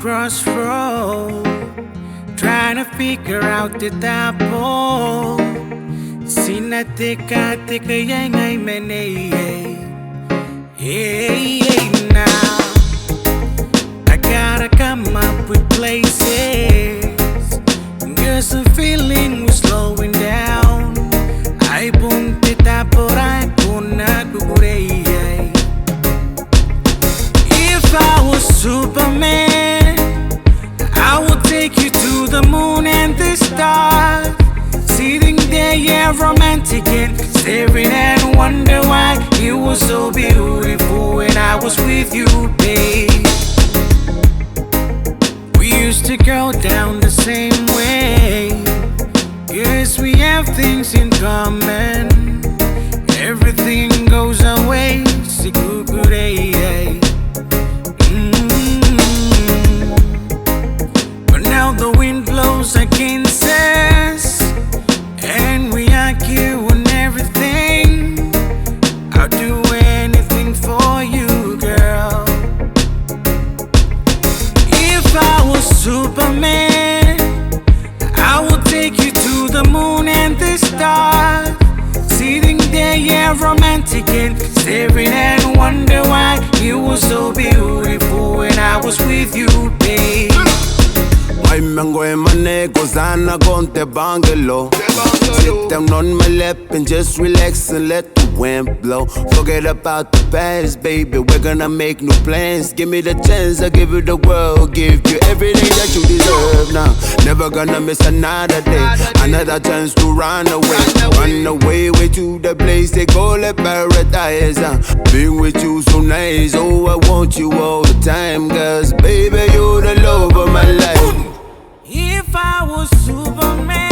crossroad, trying to figure out the double. Sina tika tika yang ay mene. Now I gotta come up with places. Guess the feeling was slowing down. I bunti taporay punat buburay. If I was Superman, I would take you to the moon and the stars. Sitting there, yeah, romantic and staring and wonder why you were so beautiful when I was with you, babe. We used to go down the same way. Yes, we have things in common. Everything goes away. But now the wind blows against us, and we argue and everything. I'll do anything for you, girl. If I was Superman, I would take you to the moon and the stars. Sitting there, yeah, romantic and staring and wonder why you were so beautiful when I was with you, babe. Ay mango en manego zana gonte bangalo. Sit down on my lap and just relax and let the wind blow. Forget about the past, baby, we're gonna make new plans. Give me the chance, I'll give you the world. Give you everything that you deserve now. Never gonna miss another day, another chance to run away. Run away to the place they call it paradise. Being with you so nice, oh I want you all the time. Cause baby, you're the love of my life. If I was Superman,